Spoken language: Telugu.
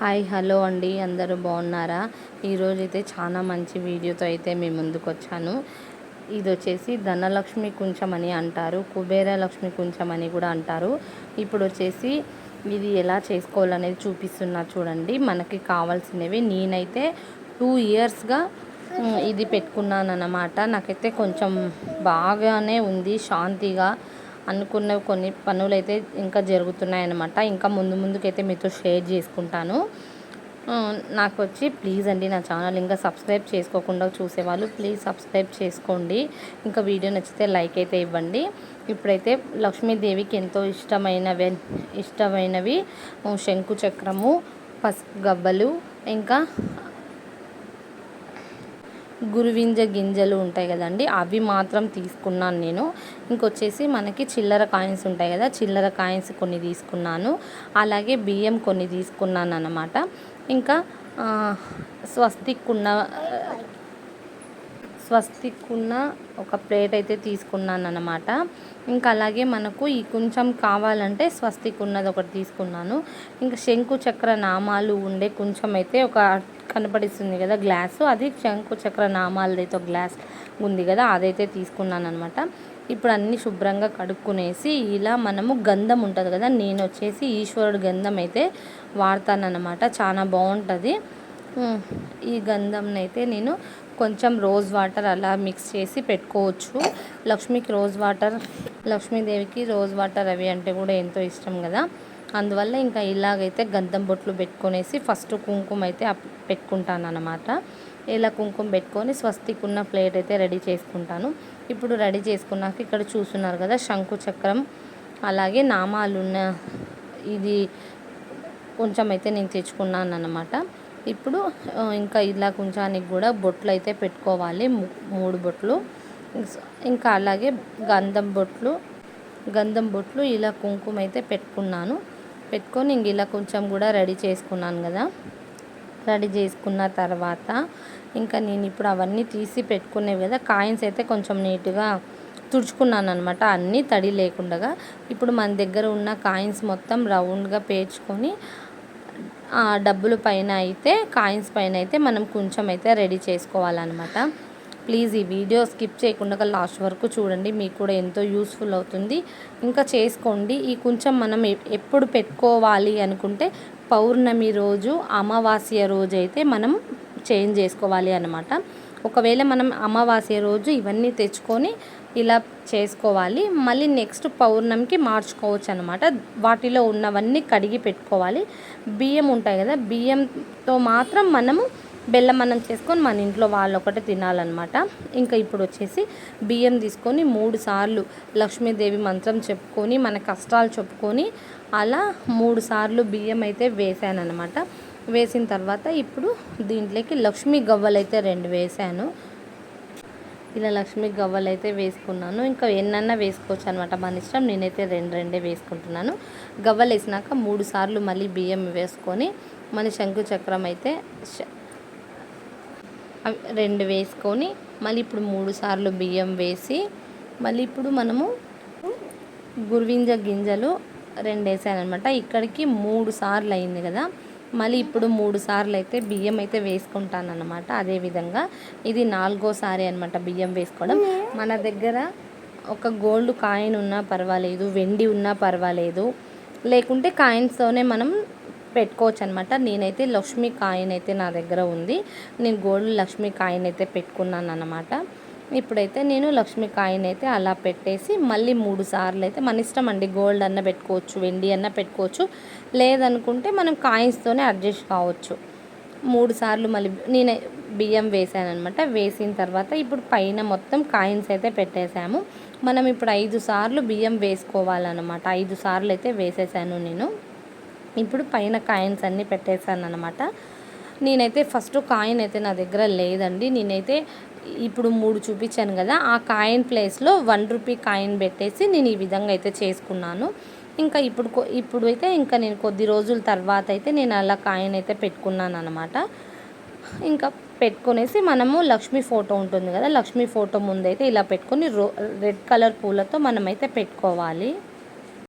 హాయ్ హలో అండి, అందరూ బాగున్నారా? ఈరోజైతే చాలా మంచి వీడియోతో అయితే మీ ముందుకు వచ్చాను. ఇది వచ్చేసి ధనలక్ష్మి కుంచం అని అంటారు, కుబేర లక్ష్మి కుంచం అని కూడా అంటారు. ఇప్పుడు వచ్చేసి ఇది ఎలా చేసుకోవాలనేది చూపిస్తున్నా చూడండి. మనకి కావాల్సినవి నేనైతే 2 ఇయర్స్గా ఇది పెట్టుకున్నాను అన్నమాట. నాకైతే కొంచెం బాగానే ఉంది, శాంతిగా అనుకున్న కొన్ని పనులు అయితే ఇంకా జరుగుతున్నాయి అన్నమాట. ఇంకా ముందుకైతే మీతో షేర్ చేసుకుంటాను. నాకు వచ్చి ప్లీజ్ అండి, నా ఛానల్ ఇంకా సబ్స్క్రైబ్ చేసుకోకుండా చూసేవాళ్ళు ప్లీజ్ సబ్స్క్రైబ్ చేసుకోండి. ఇంకా వీడియో నచ్చితే లైక్ అయితే ఇవ్వండి. ఇప్పుడైతే లక్ష్మీదేవికి ఎంతో ఇష్టమైనవి శంకు చక్రము, పసుపు గవ్వలు, ఇంకా గురువింజ గింజలు ఉంటాయి కదండి, అవి మాత్రం తీసుకున్నాను నేను. ఇంకొచ్చేసి మనకి చిల్లర కాయిన్స్ ఉంటాయి కదా, చిల్లర కాయిన్స్ కొన్ని తీసుకున్నాను. అలాగే బియ్యం కొన్ని తీసుకున్నాను అన్నమాట. ఇంకా స్వస్తిక్ ఉన్న ఒక ప్లేట్ అయితే తీసుకున్నాను అన్నమాట. ఇంకా అలాగే మనకు ఈ కొంచెం కావాలంటే స్వస్తిక్ ఉన్నది ఒకటి తీసుకున్నాను. ఇంకా శంకు చక్ర నామాలు ఉండే కొంచెం అయితే ఒక కనపడిస్తుంది కదా గ్లాసు, అది శంకు చక్ర నామాలదైతే ఒక గ్లాస్ ఉంది కదా, అదైతే తీసుకున్నాను అనమాట. ఇప్పుడు అన్నీ శుభ్రంగా కడుక్కునేసి ఇలా మనము గంధం ఉంటుంది కదా, నేను వచ్చేసి ఈశ్వరుడు గంధం అయితే వాడతానన్నమాట. చాలా బాగుంటుంది. ఈ గంధంని అయితే నేను కొంచెం రోజ్ వాటర్ అలా మిక్స్ చేసి పెట్టుకోవచ్చు. లక్ష్మీదేవికి రోజ్ వాటర్ అవి అంటే కూడా ఎంతో ఇష్టం కదా, అందువల్ల ఇంకా ఇలాగైతే గంధం బొట్లు పెట్టుకొనేసి ఫస్ట్ కుంకుమ అయితే పెట్టుకుంటాను అన్నమాట. ఇలా కుంకుమ పెట్టుకొని స్వస్తిక్ ఉన్న ప్లేట్ అయితే రెడీ చేసుకుంటాను. ఇప్పుడు రెడీ చేసుకున్నాక ఇక్కడ చూస్తున్నారు కదా శంకు చక్రం, అలాగే నామాలున్న ఇది కొంచెం అయితే నేను తెచ్చుకున్నాను అన్నమాట. ఇప్పుడు ఇంకా ఇలా కొంచానికి కూడా బొట్లు అయితే పెట్టుకోవాలి, 3 బొట్లు. ఇంకా అలాగే గంధం బొట్లు ఇలా కుంకుమ అయితే పెట్టుకొని ఇంక ఇలా కొంచెం కూడా రెడీ చేసుకున్నాను కదా. రెడీ చేసుకున్న తర్వాత ఇంకా నేను ఇప్పుడు అవన్నీ తీసి పెట్టుకునేవి కదా, కాయిన్స్ అయితే కొంచెం నీట్గా తుడుచుకున్నాను అనమాట, అన్నీ తడి లేకుండా. ఇప్పుడు మన దగ్గర ఉన్న కాయిన్స్ మొత్తం రౌండ్గా పేర్చుకొని డబ్బుల పైన అయితే కాయిన్స్ పైన అయితే మనం కొంచెం అయితే రెడీ చేసుకోవాలన్నమాట. ప్లీజ్ ఈ వీడియో స్కిప్ చేయకుండా లాస్ట్ వరకు చూడండి, మీకు కూడా ఎంతో యూస్ఫుల్ అవుతుంది. ఇంకా చేసుకోండి. ఈ కొంచెం మనం ఎప్పుడు పెట్టుకోవాలి అనుకుంటే పౌర్ణమి రోజు, అమావాస్య రోజు అయితే మనం చేంజ్ చేసుకోవాలి అన్నమాట. ఒకవేళ మనం అమావాస్య రోజు ఇవన్నీ తెచ్చుకొని ఇలా చేసుకోవాలి, మళ్ళీ నెక్స్ట్ పౌర్ణమికి మార్చుకోవచ్చు అనమాట. వాటిలో ఉన్నవన్నీ కడిగి పెట్టుకోవాలి. బియ్యం ఉంటాయి కదా, బియ్యంతో మాత్రం మనము బెల్లం అన్నం చేసుకొని మన ఇంట్లో వాళ్ళు ఒకటే తినాలన్నమాట. ఇంకా ఇప్పుడు వచ్చేసి బియ్యం తీసుకొని 3 సార్లు లక్ష్మీదేవి మంత్రం చెప్పుకొని మన కష్టాలు చెప్పుకొని అలా 3 సార్లు బియ్యం అయితే వేసాను అనమాట. వేసిన తర్వాత ఇప్పుడు దీంట్లోకి లక్ష్మీ గవ్వలు అయితే 2 వేసాను. ఇలా లక్ష్మీ గవ్వలు అయితే వేసుకున్నాను. ఇంకా ఎన్నన్నా వేసుకోవచ్చు అనమాట, మన ఇష్టం. నేనైతే 2 వేసుకుంటున్నాను. గవ్వలు వేసినాక 3 సార్లు మళ్ళీ బియ్యం వేసుకొని మన శంకు చక్రం అయితే 2 వేసుకొని మళ్ళీ ఇప్పుడు 3 సార్లు బియ్యం వేసి మళ్ళీ ఇప్పుడు మనము గురువింజ గింజలు 2 వేసాను అనమాట. ఇక్కడికి 3 సార్లు అయింది కదా, మళ్ళీ ఇప్పుడు 3 సార్లు అయితే బియ్యం అయితే వేసుకుంటాను అన్నమాట. అదేవిధంగా ఇది 4వసారి అనమాట బియ్యం వేసుకోవడం. మన దగ్గర ఒక గోల్డ్ కాయిన్ ఉన్నా పర్వాలేదు, వెండి ఉన్నా పర్వాలేదు, లేకుంటే కాయిన్స్తోనే మనం పెట్టుకోవచ్చు అనమాట. నేనైతే లక్ష్మీ కాయిన్ అయితే నా దగ్గర ఉంది, నేను గోల్డ్ లక్ష్మీ కాయిన్ అయితే పెట్టుకున్నాను అన్నమాట. ఇప్పుడైతే నేను లక్ష్మీ కాయిన్ అయితే అలా పెట్టేసి మళ్ళీ 3 సార్లు అయితే మన ఇష్టం అండి, గోల్డ్ అన్న పెట్టుకోవచ్చు, వెండి అన్న పెట్టుకోవచ్చు, లేదనుకుంటే మనం కాయిన్స్తోనే అడ్జస్ట్ కావచ్చు. 3 సార్లు మళ్ళీ నేను బియ్యం వేసాను అనమాట. వేసిన తర్వాత ఇప్పుడు పైన మొత్తం కాయిన్స్ అయితే పెట్టేశాము. మనం ఇప్పుడు 5 సార్లు బియ్యం వేసుకోవాలన్నమాట. 5 సార్లు అయితే వేసేసాను నేను. ఇప్పుడు పైన కాయిన్స్ అన్నీ పెట్టేశాను అనమాట. నేనైతే ఫస్ట్ కాయిన్ అయితే నా దగ్గర లేదండి, నేనైతే ఇప్పుడు 3 చూపించాను కదా, ఆ కాయిన్ ప్లేస్లో 1 రూపీ కాయిన్ పెట్టేసి నేను ఈ విధంగా అయితే చేసుకున్నాను. ఇంకా ఇప్పుడు అయితే ఇంకా నేను కొద్ది రోజుల తర్వాత అయితే నేను అలా కాయిన్ అయితే పెట్టుకున్నాను అనమాట. ఇంకా పెట్టుకునేసి మనము లక్ష్మీ ఫోటో ఉంటుంది కదా, లక్ష్మీ ఫోటో ముందైతే ఇలా పెట్టుకొని రెడ్ కలర్ పూలతో మనమైతే పెట్టుకోవాలి.